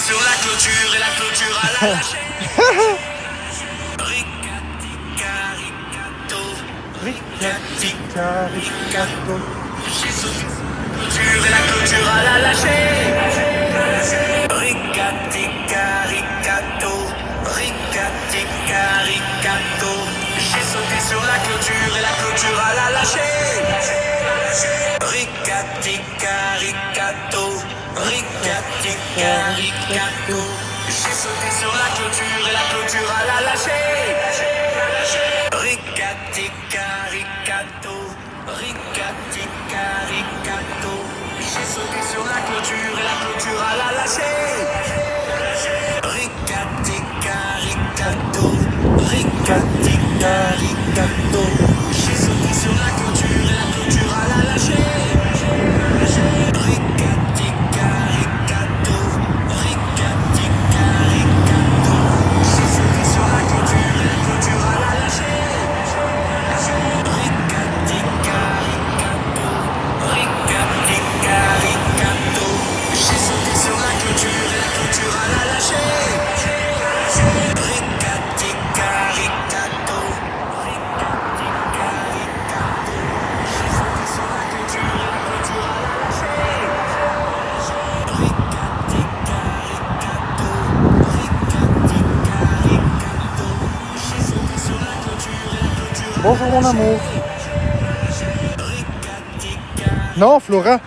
sur la clôture et la clôture à la lâcher. Ricatica, ricato. J'ai sauté sur la clôture et la clôture à la lâcher. Ricatica, ricato. Ricatica, ricato. J'ai sauté sur la clôture et la clôture à la lâcher. Ricatica, ricato. Ricatica, ricato. J'ai sauté sur la clôture et la clôture à la lâcher. Ricatica, ricato. Ricatica, ricato. J'ai sauté sur la clôture et la clôture à la lâcher. Ricatica, ricato. Ricatica, ricato. J'ai sauté sur la clôture et la clôture à la lâcher. Ricatica, ricato. Ricatica, ricato. J'ai sauté sur la clôture et la clôture à la lâcher. Ricatica, ricato. Ricatica, ricato. J'ai sauté sur la clôture et la clôture à la lâcher. Ricatica, ricato. Ricatica, ricato. J'ai sauté sur la clôture et la clôture à la lâcher. Ricatica, ricato. Ricatica, ricato. J'ai sauté sur la clôture et la clôture à la Bonjour mon amour. Ricatica. Non, Flora,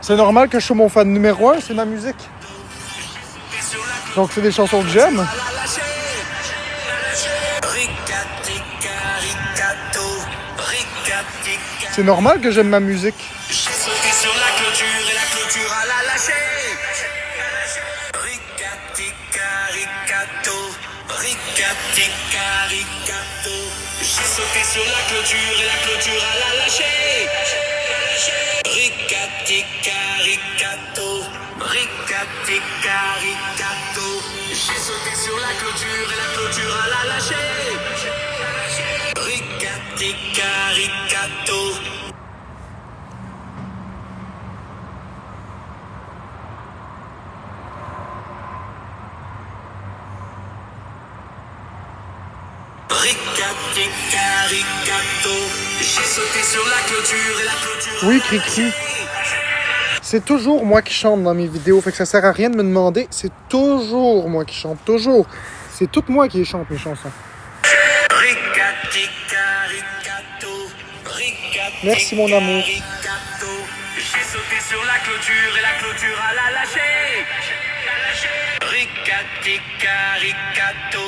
c'est normal que je sois mon fan numéro 1, c'est ma musique. Donc c'est des chansons que j'aime. C'est normal que j'aime ma musique. J'ai sauté sur la clôture et la clôture à la lâcher. Ricatica, ricato. Ricatica, ricato. J'ai sauté sur la clôture et la clôture à la lâcher. Ricatica, ricato. Ricatica, ricato. J'ai sauté sur la clôture et la clôture à la lâcher. Ricatica, ricato. Ricatica, ricato. J'ai sauté sur la clôture et la clôture. Oui, Cricri. C'est toujours moi qui chante dans mes vidéos, fait que ça sert à rien de me demander. C'est toujours moi qui chante, toujours. C'est tout moi qui chante mes chansons. Ricatica, ricato. Ricatica, Merci, mon amour. ricato. J'ai sauté sur la clôture et la clôture à la lâcher. Ricatica, ricato.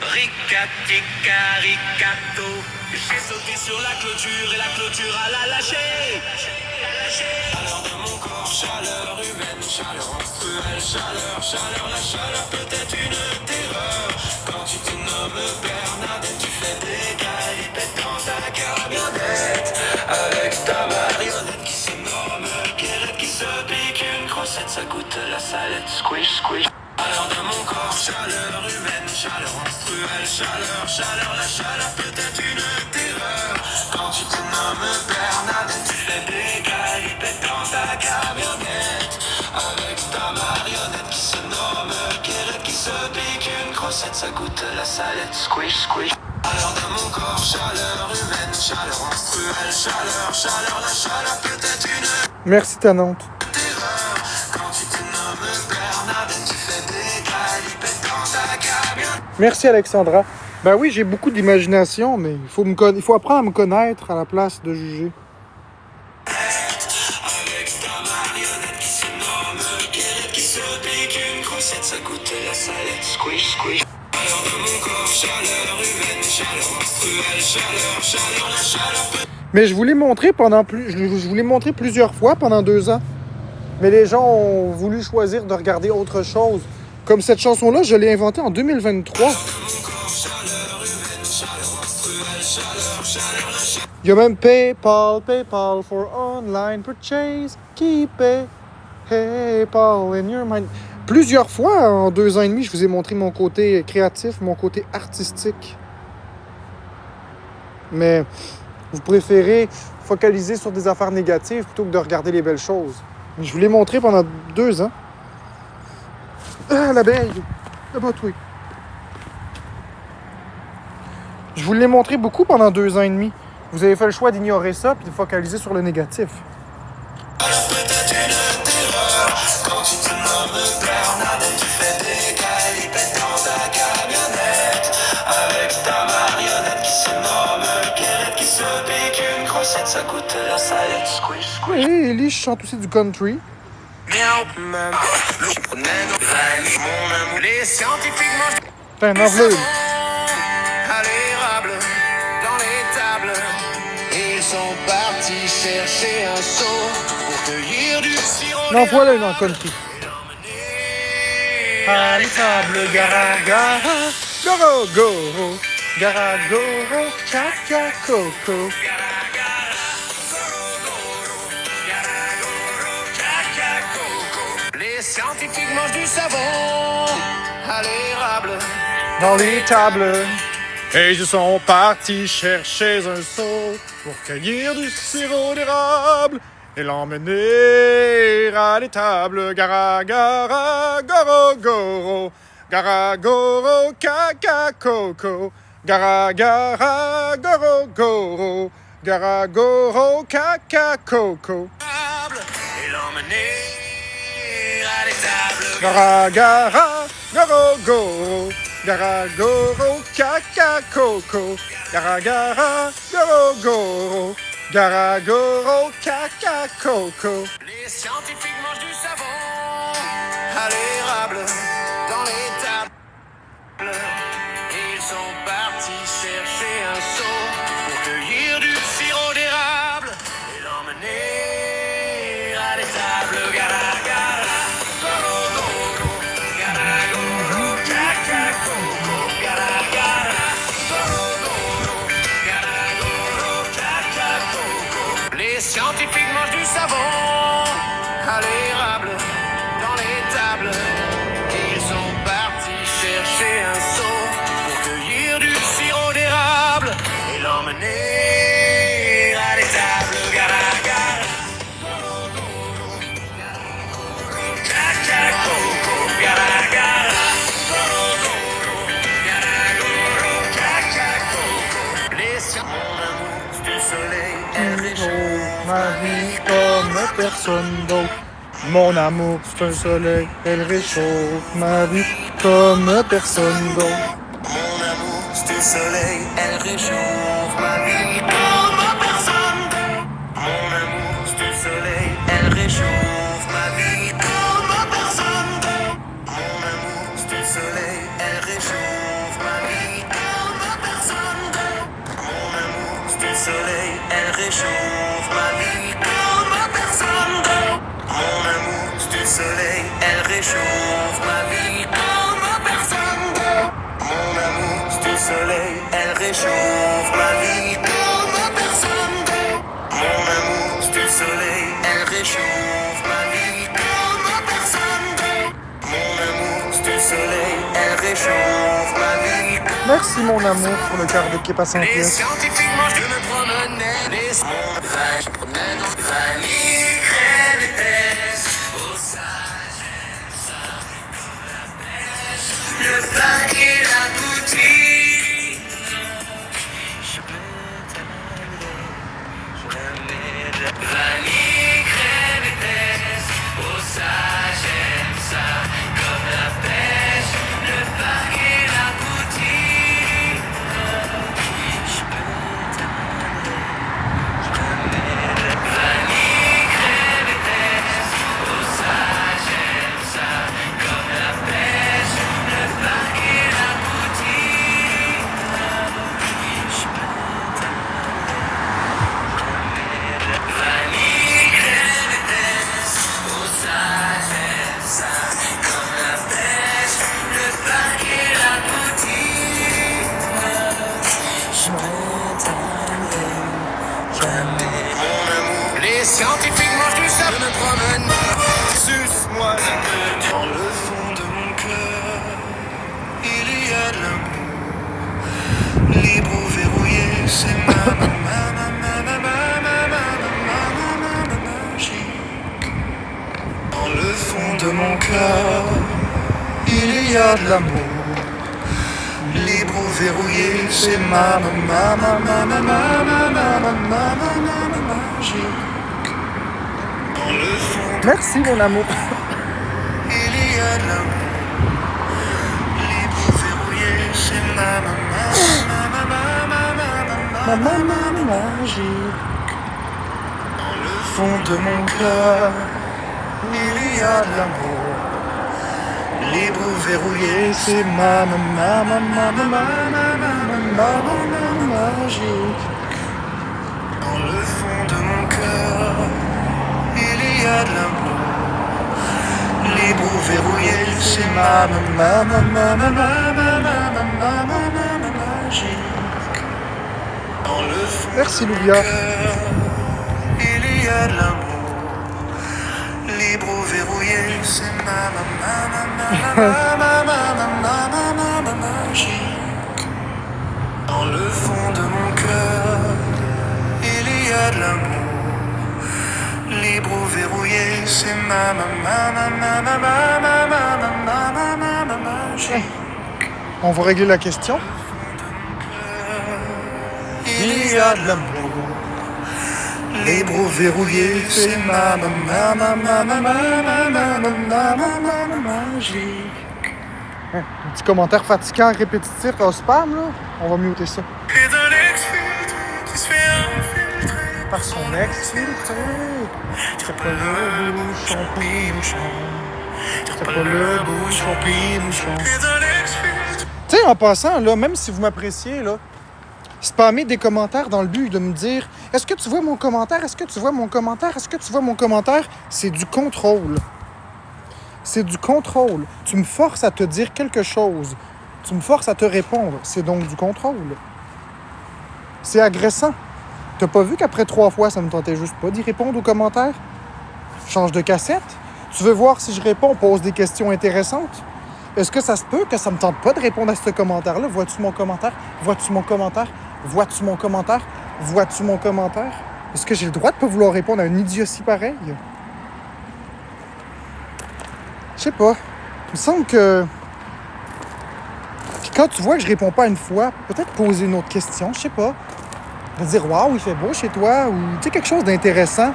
Ricatica, ricato. J'ai sauté sur la clôture et la clôture à la lâcher. Alors de mon corps, chaleur humaine, chaleur menstruelle, chaleur, la chaleur peut être une terreur. Quand tu te nommes Bernadette, tu fais des galipettes dans ta camionnette. Avec ta marionnette qui se nomme Guérette, qui se pique une croissette, ça goûte la salette, squish, squish. Alors de mon corps, chaleur humaine, chaleur menstruelle, chaleur, la chaleur peut être une terreur. Quand tu te nommes Bernadette, tu fais des galipettes dans ta camionnette. Avec ta marionnette qui se nomme Guérette, qui se pique une croissette, ça goûte la salette, squish, squish. Alors de mon corps, chaleur humaine, chaleur menstruelle, chaleur, la chaleur peut être une Merci, Tanante. terreur. Quand tu te nommes Bernadette, tu fais des galipettes dans ta camionnette. Merci, Alexandra. Ben oui, j'ai beaucoup d'imagination, mais il faut apprendre à me connaître à la place de juger. Avec ta marionnette qui se nomme Guérette, qui se pique une croissette, ça goûte la salette, squish, squish. Alors de mon corps, chaleur humaine, chaleur menstruelle, chaleur, la chaleur peut... Mais je vous l'ai montré je vous l'ai montré plusieurs fois pendant 2 ans. Mais les gens ont voulu choisir de regarder autre chose. Comme cette chanson-là, je l'ai inventée en 2023. Il y a même PayPal for online purchase. Keep PayPal in your mind. Plusieurs fois, en 2 ans et demi, je vous ai montré mon côté créatif, mon côté artistique. Mais vous préférez focaliser sur des affaires négatives plutôt que de regarder les belles choses. Je vous l'ai montré pendant 2 ans. Ah, l'abeille! Là-bas, toi. Je vous l'ai montré beaucoup pendant 2 ans et demi. Vous avez fait le choix d'ignorer ça puis de focaliser sur le négatif. Quand tu te nommes Bernadette, tu fais des galipettes dans ta camionnette. Avec ta marionnette qui se nomme Pierrette, qui se pique une crossette, ça coûte la salette. Squish, squish. Et Ellie chante aussi du country. Miaou, maman. Mon amour, les scientifiques mangent T'as un enveloppe. à l'érable dans les tables. Ils sont partis chercher un seau pour cueillir du sirop. Non, voilà une en country. À l'étable, gara, gara. Goro, goro. Gara, goro. Caca, coco. Les scientifiques mangent du savon à l'érable. Dans les tables. Et ils sont partis chercher un seau pour cueillir du sirop d'érable et l'emmener à l'étable. Gara, gara, goro, goro. Gara, goro, caca, coco. Gara, gara, goro, goro. Gara, goro, caca, coco. Et l'emmener à l'étable. Gara, gara, goro, goro. Gara, goro, caca, coco. Gara, gara, goro, goro. Gara, goro, caca, coco. Les scientifiques mangent du savon à l'érable dans les tables. Ils sont partis chercher un seau pour cueillir du sirop d'érable et l'emmener à l'étable. Gara, gara, goro, goro. Gara, goro, caca, coco. Gara, gara, goro, goro. Gara, goro, caca, coco. Les scientifiques mangent du savon à l'érable dans les tables. Ils sont partis chercher un seau pour cueillir du sirop d'érable et l'emmener à l'étable. Gara, gara, goro, goro. Caca, coco. Gara, gara, goro, goro. Gara, goro, caca, coco. Les mon amour du soleil, elle réchauffe Ma vie comme personne d'autre. Mon amour, c'est un soleil, elle réchauffe ma vie comme personne d'autre. Mon amour, c'est le soleil, elle réchauffe ma vie comme personne. Mon amour, c'est le soleil, elle réchauffe ma vie comme personne. Mon amour, c'est le soleil, elle réchauffe ma vie comme personne. Mon amour, c'est le soleil, elle réchauffe ma vie comme personne. Mon amour, c'est le soleil, elle réchauffe ma vie comme personne. Mon amour, c'est le soleil, elle réchauffe ma vie comme personne. Mon amour, c'est le soleil, elle réchauffe ma vie comme personne. Mon amour, c'est le soleil, elle réchauffe ma vie. Merci mon amour pour le quart d'équipe à 100 Les pièces. scientifiques, moi je me promenais. Les je promène dans vanille, crème épaisse. Au sage, ça, comme la pêche. Le pain et la boutique. Je peux t'amener, vanille, crème épaisse. Au sage, j'aime ça, comme la pêche. Le pain et la boutique. Je peux t'amener, vanille, crème épaisse. Au sage, j'aime ça, comme la pêche. Le pain et la y a de l'amour. Libre ou verrouillé, c'est ma magie. Dans le fond, merci mon amour. Il y a de l'amour. Libre ou verrouillé, c'est ma magie. Dans le fond de mon cœur, il y a de l'amour. Libre ou verrouillé, c'est ma magie. Dans le fond de mon cœur, il y a de l'amour. Libre ou verrouillé, c'est ma magie. Dans le fond merci, de mon cœur, il y a de l'amour. Libre ou verrouillé, c'est ma magie. Dans le fond de mon cœur, il y a de l'amour. Libre ou verrouillé, c'est ma magie. On va régler la question. Il y a de l'amour. Libre ou verrouillé, c'est ma magie. Un petit commentaire fatigant, répétitif, au spam, là. On va muter ça. Et de l'ex-filtre qui se fait infiltrer par son ex-filtré. Tire pas le bouchon, puis bouchon. Tire pas le bouchon, puis bouchon. Et de l'ex-filtre. Tu sais, en passant, là, même si vous m'appréciez, là, spammer des commentaires dans le but de me dire « Est-ce que tu vois mon commentaire? Est-ce que tu vois mon commentaire? Est-ce que tu vois mon commentaire? » C'est du contrôle. C'est du contrôle. Tu me forces à te dire quelque chose. Tu me forces à te répondre. C'est donc du contrôle. C'est agressant. T'as pas vu qu'après 3 fois, ça me tentait juste pas d'y répondre aux commentaires? Change de cassette. Tu veux voir si je réponds, pose des questions intéressantes. Est-ce que ça se peut que ça me tente pas de répondre à ce commentaire-là? Vois-tu mon commentaire? Vois-tu mon commentaire? Vois-tu mon commentaire? Vois-tu mon commentaire? Est-ce que j'ai le droit de pas vouloir répondre à une idiotie pareille? Je sais pas. Il me semble que... Puis quand tu vois que je réponds pas une fois, peut-être poser une autre question, je sais pas. De dire « Waouh, il fait beau chez toi » ou tu sais, quelque chose d'intéressant.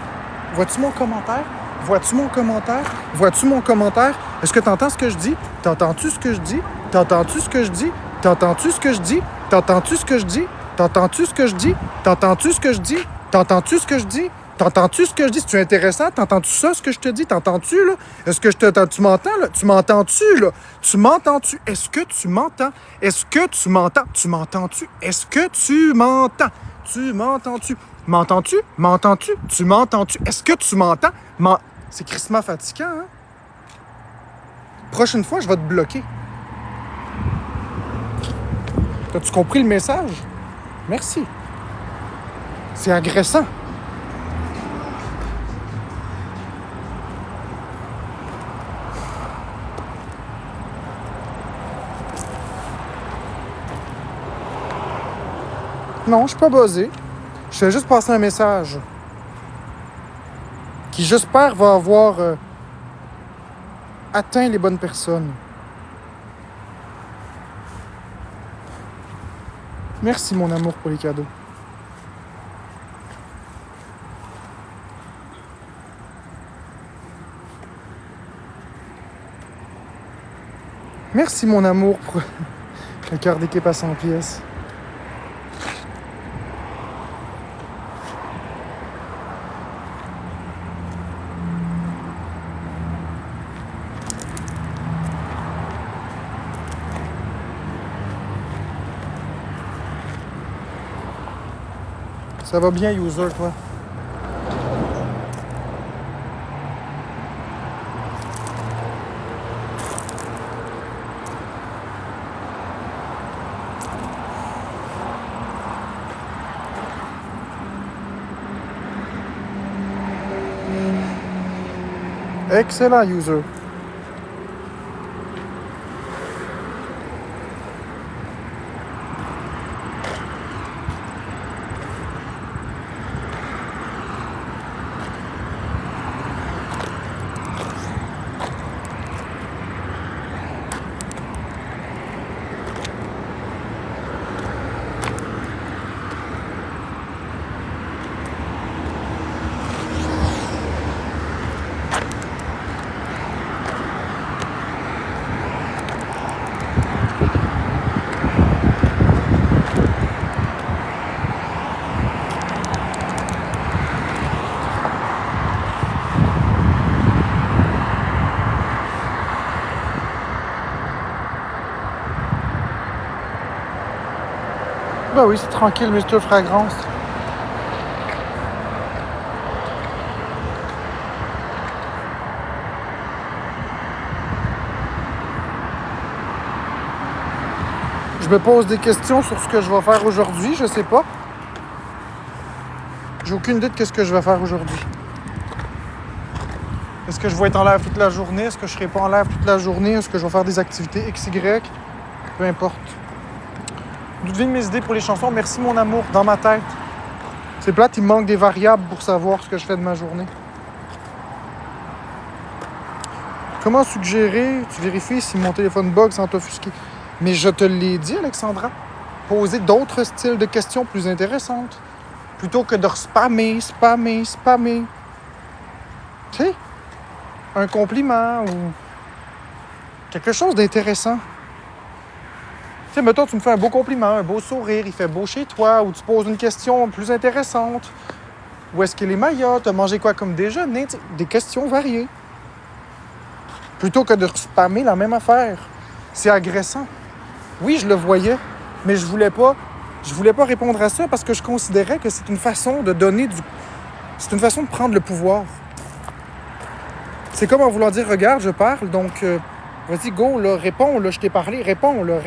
Vois-tu mon commentaire? Vois-tu mon commentaire? Vois-tu mon commentaire? Est-ce que t'entends ce que je dis? T'entends-tu ce que je dis? T'entends-tu ce que je dis? T'entends-tu ce que je dis? T'entends-tu ce que je dis? T'entends-tu ce que je dis? T'entends-tu ce que je dis? T'entends-tu ce que je dis? T'entends-tu ce que je dis? C'est-tu intéressant? T'entends-tu ça, ce que je te dis? T'entends-tu, là? Est-ce que tu m'entends, là? Tu m'entends-tu, là? Tu m'entends-tu? Est-ce que tu m'entends? Est-ce que tu m'entends? Tu m'entends-tu? Est-ce que tu m'entends? Tu m'entends-tu? M'entends-tu? M'entends-tu? Tu m'entends-tu? Est-ce que tu m'entends? C'est crissement fatigant, hein? Prochaine fois, je vais te bloquer. As-tu compris le message? Merci. C'est agressant. Non, je suis pas buzzé. Je fais juste passer un message qui, j'espère, va avoir atteint les bonnes personnes. Merci, mon amour, pour les cadeaux. Merci, mon amour, pour le cœur d'équipe à 100 pièces. Ça va bien, user, toi? Excellent, user. Ben oui, c'est tranquille, Mr. Fragrance. Je me pose des questions sur ce que je vais faire aujourd'hui, je sais pas. J'ai aucune idée de ce que je vais faire aujourd'hui. Est-ce que je vais être en live toute la journée? Est-ce que je serai pas en live toute la journée? Est-ce que je vais faire des activités XY? Peu importe. D'où viennent mes idées pour les chansons? Merci mon amour, dans ma tête. C'est plate, il me manque des variables pour savoir ce que je fais de ma journée. Comment suggérer? Tu vérifies si mon téléphone bug sans t'offusquer. Mais je te l'ai dit, Alexandra. Poser d'autres styles de questions plus intéressantes. Plutôt que de spammer. Tu sais? Un compliment ou quelque chose d'intéressant. Tu sais, mettons, tu me fais un beau compliment, un beau sourire, il fait beau chez toi, ou tu poses une question plus intéressante. Où est-ce qu'il est Maya? T'as mangé quoi comme déjeuner? Des questions variées. Plutôt que de spammer la même affaire. C'est agressant. Oui, je le voyais, mais je voulais pas répondre à ça parce que je considérais que c'est une façon de donner du... C'est une façon de prendre le pouvoir. C'est comme en voulant dire, regarde, je parle, donc vas-y, go, là, réponds, là, je t'ai parlé, réponds, là.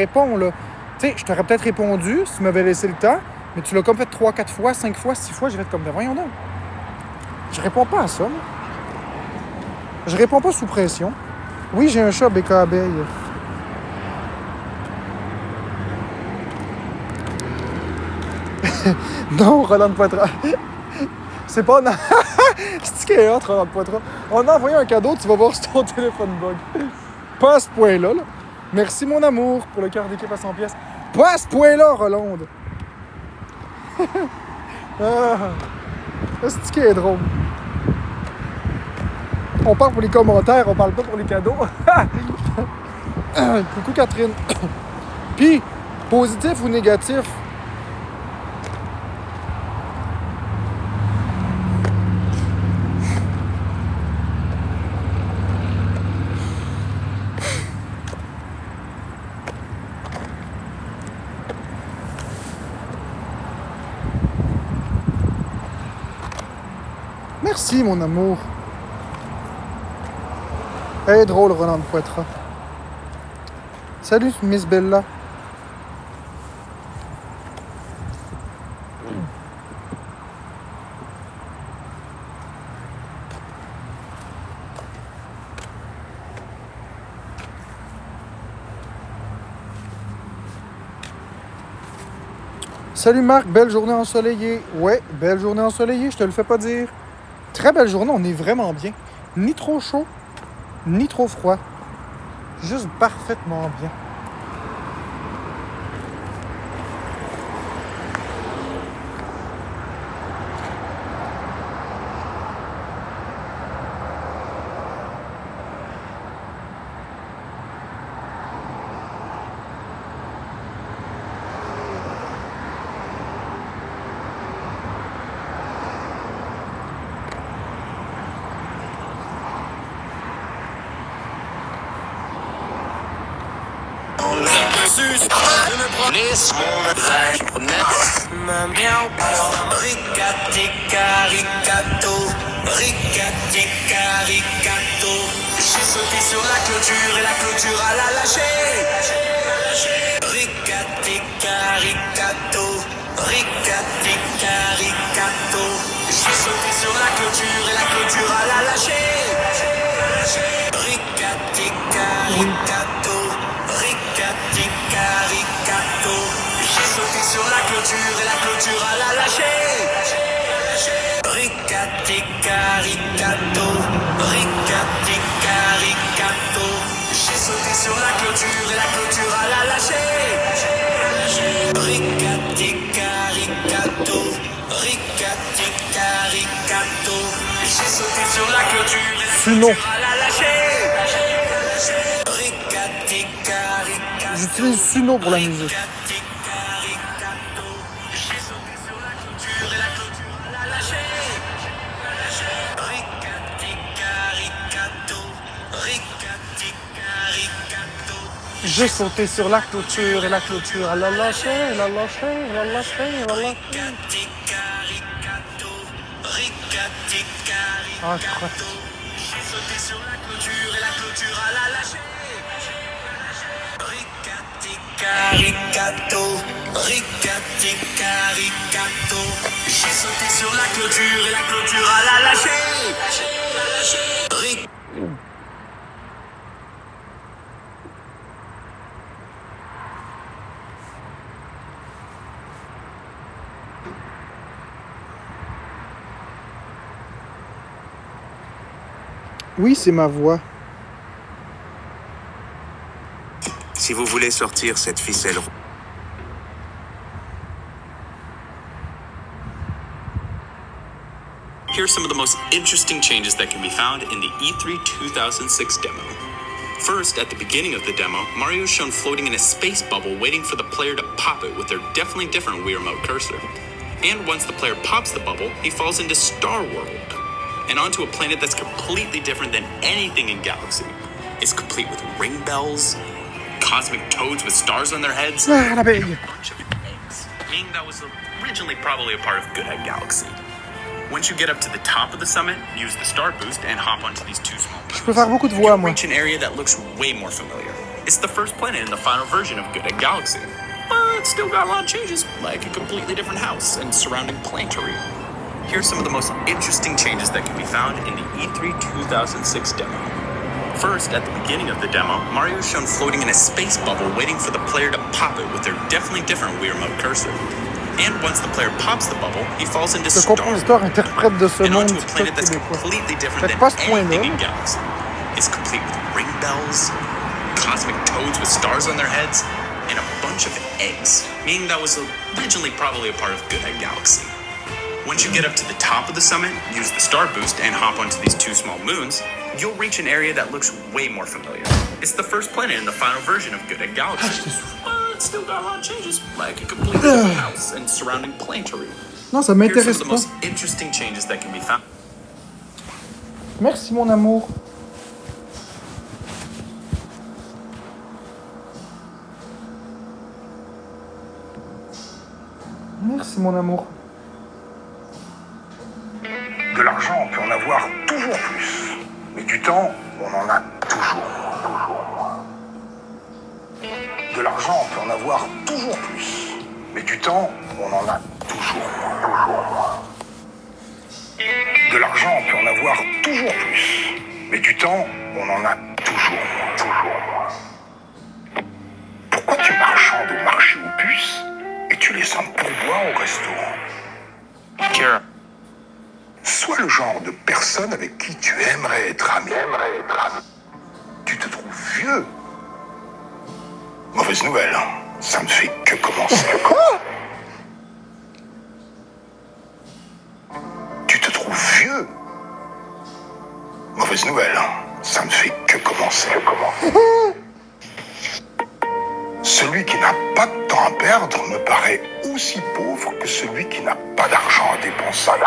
Tu sais, je t'aurais peut-être répondu si tu m'avais laissé le temps, mais tu l'as comme fait 3, 4 fois, 5 fois, 6 fois, je vais être comme, voyons donc. Je réponds pas à ça, moi. Je réponds pas sous pression. Oui, j'ai un chat, Becca Abeille. Non, Roland Poitras. C'est pas... C'est-tu qu'il est hot, Roland Poitras? On a envoyé un cadeau, tu vas voir si ton téléphone bug. Pas à ce point-là, là. Merci, mon amour, pour le cœur d'équipe à 100 pièces. Pas à ce point-là, Roland. C'est-tu qu'il est drôle? On parle pour les commentaires, on parle pas pour les cadeaux. Coucou, Catherine. Puis, positif ou négatif? Merci, mon amour. Elle est drôle, Roland Poitras. Salut, Miss Bella. Salut Marc, belle journée ensoleillée. Ouais, belle journée ensoleillée, je te le fais pas dire. Très belle journée, on est vraiment bien. Ni trop chaud, ni trop froid. Juste parfaitement bien. Ricato. J'ai sauté sur la clôture et la clôture à la lâcher. Ricato. J'ai sauté sur la clôture et la clôture à la lâcher. Ricato. J'ai sauté sur la clôture et la clôture à la lâcher. Ricato. J'ai sauté sur la clôture et la clôture à la lâcher. Ricato. J'ai sauté sur la clôture et la clôture à la lâcher. J'utilise Suno pour la musique. J'ai sauté sur la clôture et la clôture elle a lâché, elle a lâché, elle a lâché, elle a lâché. Ah, crotte. J'ai sauté sur la clôture et la clôture à la lâcher. Ricato, ricato. J'ai sauté sur la clôture et la clôture à la lâcher. Oui, c'est ma voix. Si vous voulez sortir cette ficelle, Here are some of the most interesting changes that can be found in the E3 2006 demo. First, at the beginning of the demo, Mario is shown floating in a space bubble waiting for the player to pop it with their definitely different Wii Remote cursor. And once the player pops the bubble, he falls into Star World, and onto a planet that's completely different than anything in Galaxy. It's complete with ring bells, cosmic toads with stars on their heads, Ah, la belle. a bunch of eggs, meaning that was originally probably a part of Good Egg Galaxy. Once you get up to the top of the summit, use the star boost and hop onto these two small Je peux faire beaucoup de voix, You'll moi. reach an area that looks way more familiar. It's the first planet in the final version of Good Egg Galaxy. But it's still got a lot of changes, like a completely different house and surrounding planetary. Here's some of the most interesting changes that can be found in the E3 2006 demo. First, at the beginning of the demo, Mario is shown floating in a space bubble waiting for the player to pop it with their definitely different Wii Remote cursor. And once the player pops the bubble, he falls into Le Star compositeur interprète de ce and monde onto a planet TikTok that's québécois. completely different Fait than pas ce point-là. anything in Galaxy. It's complete with ring bells, cosmic toads with stars on their heads, and a bunch of eggs, meaning that was originally probably a part of Good Egg Galaxy. Once you get up to the top of the summit, use the star boost and hop onto these two small moons, you'll reach an area that looks way more familiar. It's the first planet in the final version of Good Egg Galaxy. But it's still got a lot of changes, like a completely different house and surrounding planetary. Non, ça Here's some m'intéresse of the pas. most interesting changes that can be found. Merci, mon amour. Merci, mon amour. De l'argent, on peut en avoir toujours plus. Mais du temps, on en a toujours moins. De l'argent, on peut en avoir toujours plus. Mais du temps, on en a toujours moins. De l'argent, on peut en avoir toujours plus. Mais du temps, on en a toujours moins. Pourquoi tu marchandes au marché aux puces et tu les sens pourboire au restaurant? Kira. Sois le genre de personne avec qui tu aimerais être ami. Tu te trouves vieux. Mauvaise nouvelle, hein. Ça ne fait que commencer. Tu te trouves vieux. Mauvaise nouvelle, hein. Ça ne fait que commencer. Celui qui n'a pas de temps à perdre me paraît aussi pauvre que celui qui n'a pas d'argent à dépenser.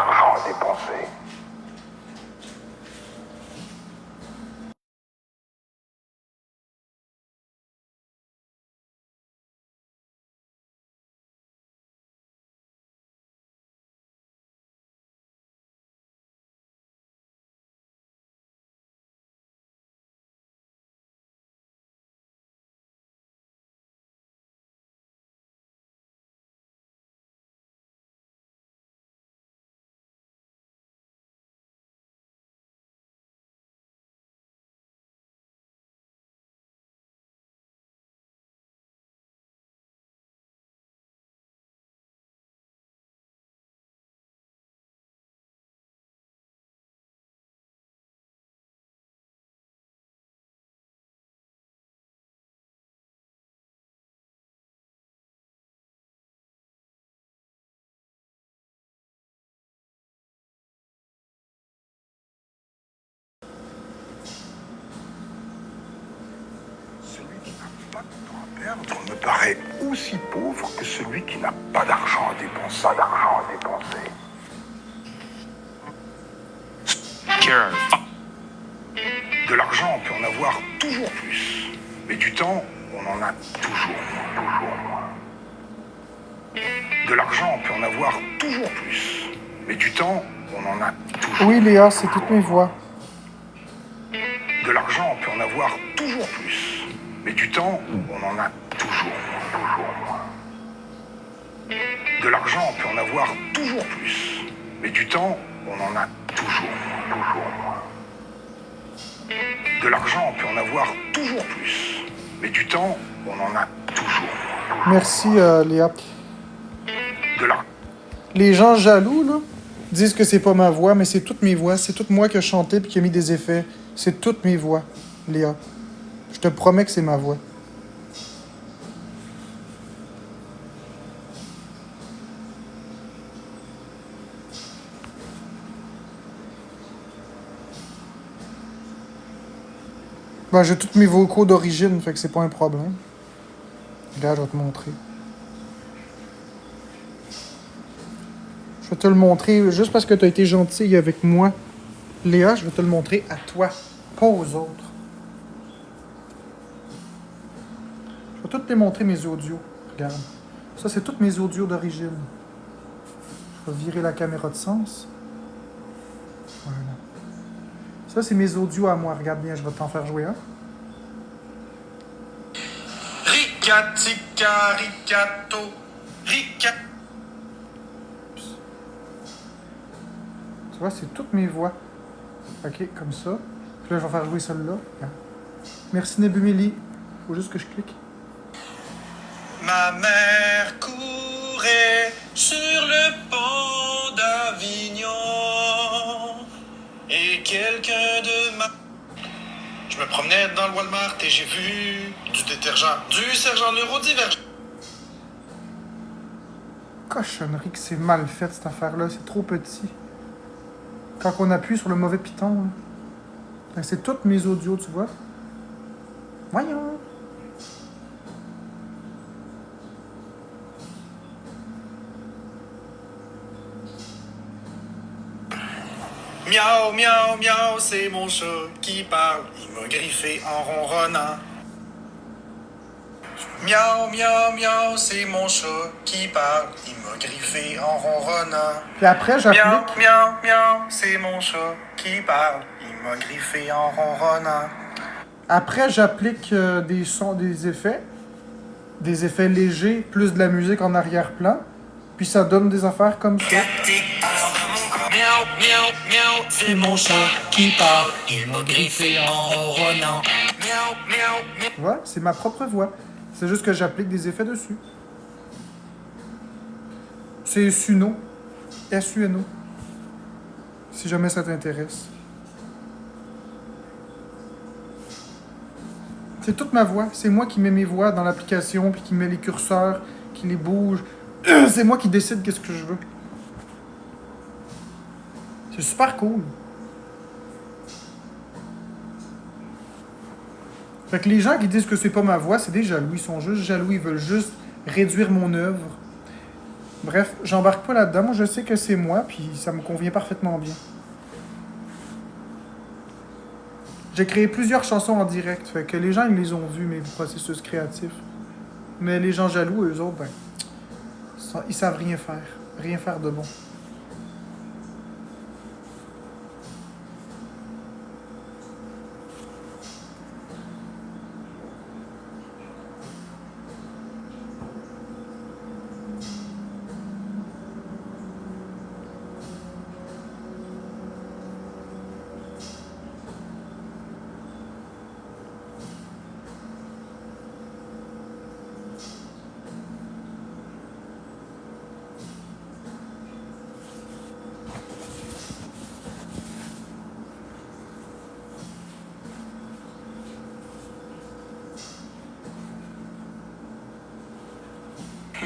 Celui qui n'a pas de temps à perdre me paraît aussi pauvre que celui qui n'a pas d'argent à dépenser. Kira. De l'argent, on peut en avoir toujours plus. Mais du temps, on en a toujours. De l'argent, on peut en avoir toujours plus. Mais du temps, on en a toujours. Oui, Léa, c'est toutes mes voix. De l'argent, on peut en avoir toujours plus. Mais du temps, on en a toujours. De l'argent, on peut en avoir toujours plus. Mais du temps, on en a toujours. De l'argent, on peut en avoir toujours plus. Mais du temps, on en a toujours. Merci, Léa. De l'argent. Les gens jaloux, là, disent que c'est pas ma voix, mais c'est toutes mes voix. C'est tout moi qui a chanté puis qui a mis des effets. C'est toutes mes voix, Léa. Je te promets que c'est ma voix. Ben, j'ai tous mes vocaux d'origine, fait que c'est pas un problème. Regarde, je vais te montrer. Je vais te le montrer juste parce que tu as été gentille avec moi. Léa, je vais te le montrer à toi, pas aux autres. Je vais tout te montrer mes audios. Regarde. Ça, c'est tous mes audios d'origine. Je vais virer la caméra de sens. Voilà. Ça, c'est mes audios à moi. Regarde bien, je vais t'en faire jouer un. Ricatica, ricato, rica. Tu vois, c'est toutes mes voix. OK, comme ça. Puis là, je vais faire jouer celle-là. Regarde. Merci, Nebumeli. Faut juste que je clique. Ma mère courait sur le pont d'Avignon et quelqu'un de ma... Je me promenais dans le Walmart et j'ai vu du détergent, du sergent neurodivergent. Cochonnerie que c'est mal fait, cette affaire-là. C'est trop petit. Quand on appuie sur le mauvais piton, là. Fait que c'est toutes mes audios, tu vois. Voyons. Miaou, miaou, miaou, c'est mon chat qui parle. Il m'a griffé en ronronnant. Miaou, miaou, miaou, c'est mon chat qui parle. Il m'a griffé en ronronnant. Puis après, j'applique. Miaou, miaou, miaou, c'est mon chat qui parle. Il m'a griffé en ronronnant. Après, j'applique des sons, des effets légers, plus de la musique en arrière-plan. Puis ça donne des affaires comme ça. Miaou, miaou, miaou, c'est mon chat qui parle. Il m'a griffé en ronronnant. Miaou, miaou, miaou. Tu vois, c'est ma propre voix. C'est juste que j'applique des effets dessus. C'est Suno. S-U-N-O. Si jamais ça t'intéresse. C'est toute ma voix. C'est moi qui mets mes voix dans l'application, puis qui met les curseurs, qui les bouge. C'est moi qui décide qu'est-ce que je veux. C'est super cool. Fait que les gens qui disent que c'est pas ma voix, c'est des jaloux. Ils sont juste jaloux. Ils veulent juste réduire mon œuvre. Bref, j'embarque pas là-dedans. Moi, je sais que c'est moi, puis ça me convient parfaitement bien. J'ai créé plusieurs chansons en direct. Fait que les gens, ils les ont vues, mes processus créatifs. Mais les gens jaloux, eux autres, ben, ils savent rien faire. Rien faire de bon.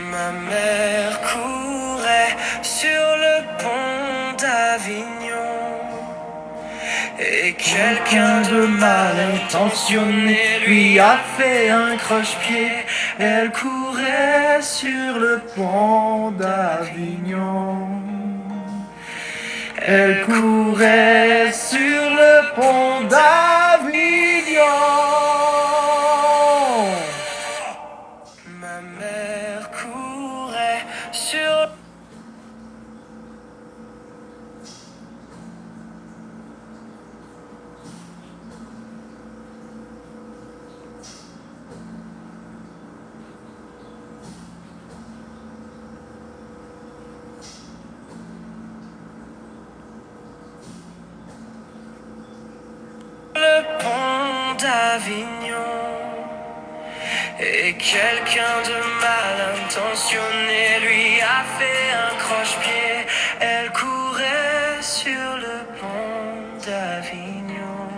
Ma mère courait sur le pont d'Avignon et quelqu'un de mal intentionné lui a fait un croche-pied. Elle courait sur le pont d'Avignon. Elle courait sur le pont d'Avignon. d'Avignon. Et quelqu'un de mal intentionné lui a fait un croche-pied. Elle courait sur le pont d'Avignon.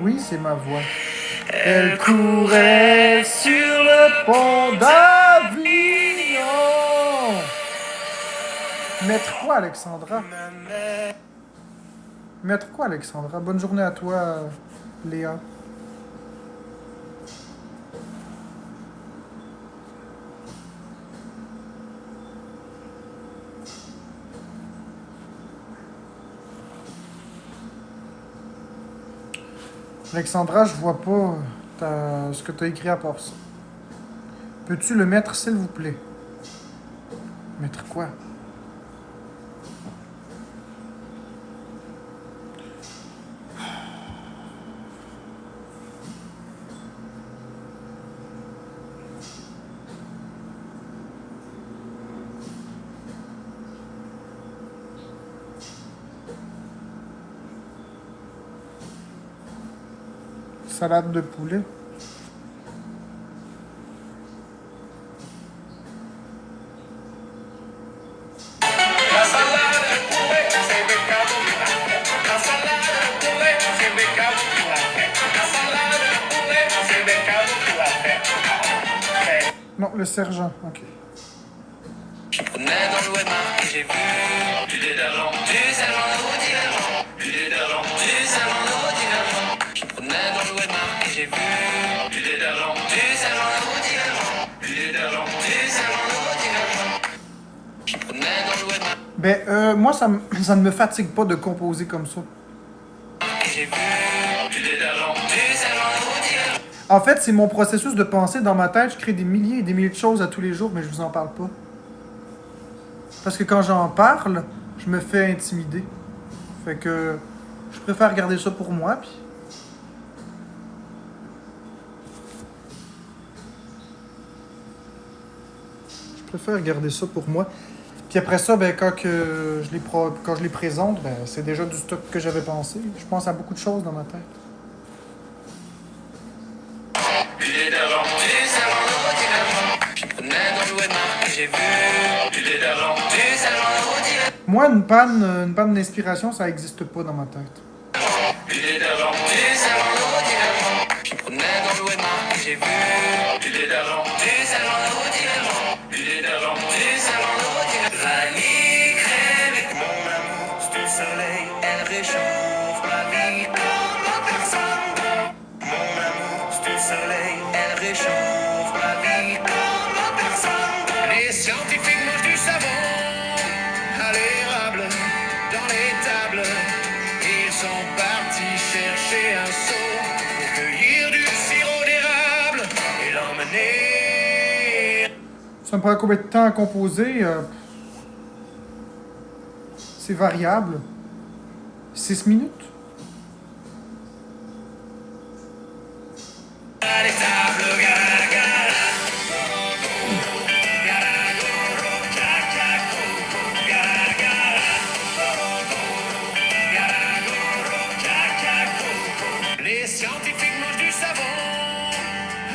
Oui, c'est ma voix. Elle courait sur le pont d'Avignon. Maître quoi, Alexandra? Maître quoi, Alexandra? Bonne journée à toi, Léa. Alexandra, je vois pas ce que tu as écrit à part ça. Peux-tu le mettre, s'il vous plaît? Mettre quoi? Salade de poulet. Non, le sergent, ok. On est dans le webmar que j'ai vu du détergent, du sergent au divergent, du détergent, du sergent au divergent. Je prenais dans le webmar que j'ai vu du détergent, du sergent au divergent, du détergent, du sergent au divergent. Je prenais dans le webmar Ben, moi, ça ne me fatigue pas de composer comme ça. que j'ai vu du détergent, du sergent au divergent. En fait, c'est mon processus de pensée dans ma tête. Je crée des milliers et des milliers de choses à tous les jours, mais je vous en parle pas. Parce que quand j'en parle, je me fais intimider. Fait que je préfère garder ça pour moi, puis... Je préfère garder ça pour moi. Puis après ça, ben, quand je les présente, ben, c'est déjà du stock que j'avais pensé. Je pense à beaucoup de choses dans ma tête. Du détergent, du sergent au divergent. Je prenais dans le webmar que j'ai vu du détergent, du sergent au divergent. Moi, une panne d'inspiration, ça existe pas dans ma tête. Du détergent, du sergent au divergent. Je prenais dans le webmar que j'ai vu du détergent, du sergent au divergent. Du détergent, du sergent au divergent. Vanille crème, mon amour, c'est du soleil, elle réchauffe ma vie comme personne. Mon amour, c'est du soleil, elle réchauffe ma vie comme personne. Les scientifiques mangent du savon à l'érable dans les tables. Ils sont partis chercher un seau pour cueillir du sirop d'érable et l'emmener. Ça me prend combien de temps à composer? C'est variable. 6 minutes? À l'étable, gaga. Les scientifiques mangent du savon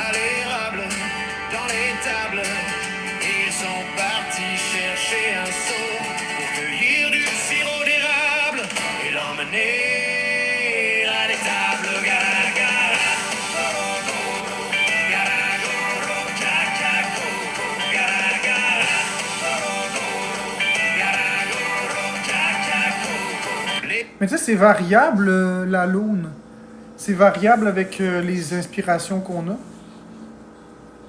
à l'érable dans les tables. Ils sont partis chercher un seau pour cueillir du sirop d'érable et l'emmener à l'étable. Gaga. Mais tu sais, c'est variable, la lune. C'est variable avec les inspirations qu'on a.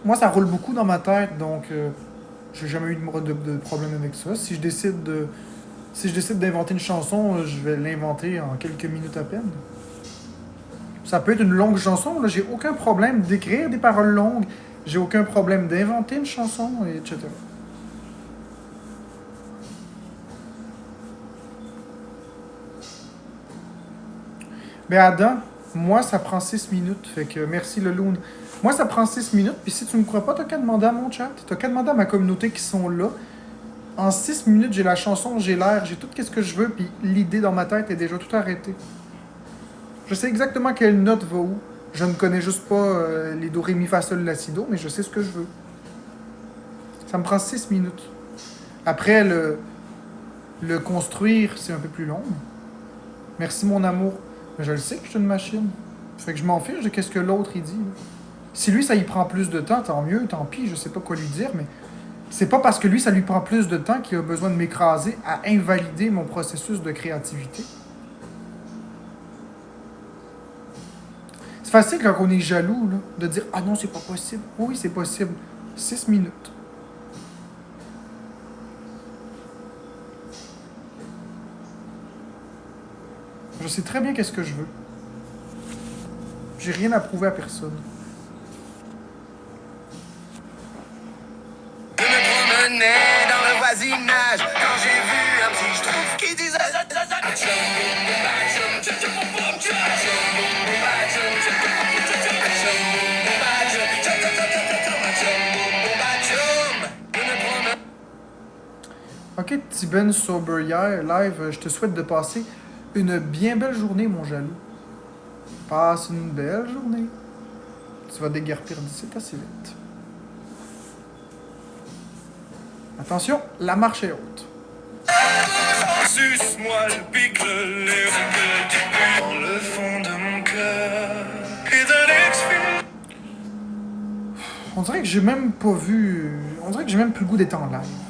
Moi, ça roule beaucoup dans ma tête, donc j'ai jamais eu de problème avec ça. Si je décide d'inventer une chanson, je vais l'inventer en quelques minutes à peine. Ça peut être une longue chanson, là, j'ai aucun problème d'écrire des paroles longues, j'ai aucun problème d'inventer une chanson, etc. Mais Adam, moi, ça prend 6 minutes. Fait que merci le Loon. Moi, ça prend 6 minutes. Puis si tu me crois pas, t'as qu'à demander à mon chat. T'as qu'à demander à ma communauté qui sont là. En 6 minutes, j'ai la chanson, j'ai l'air, j'ai tout ce que je veux. Puis l'idée dans ma tête est déjà tout arrêtée. Je sais exactement quelle note va où. Je ne connais juste pas les do, ré, mi, fa, sol, la, si, do, mais je sais ce que je veux. Ça me prend 6 minutes. Après, le construire, c'est un peu plus long. Merci, mon amour. Mais je le sais que je suis une machine. Fait que je m'en fiche de qu'est-ce que l'autre, il dit. Là. Si lui, ça y prend plus de temps, tant mieux, tant pis, je sais pas quoi lui dire, mais c'est pas parce que lui, ça lui prend plus de temps qu'il a besoin de m'écraser à invalider mon processus de créativité. C'est facile quand on est jaloux, là, de dire « Ah non, c'est pas possible. » Oui, c'est possible. 6 minutes. Je sais très bien qu'est-ce que je veux. J'ai rien à prouver à personne. Je me promenais dans le voisinage quand j'ai vu un petit schtroumpf qui disait Ok, petit Ben Sober hier, live, je te souhaite de passer une bien belle journée, mon jaloux. Passe une belle journée. Tu vas déguerpir d'ici assez vite. Attention, la marche est haute. Suce-moi le pic, le lait dans le fond de mon cœur. Et d'un On dirait que j'ai même pas vu... On dirait que j'ai même plus le goût d'être en live.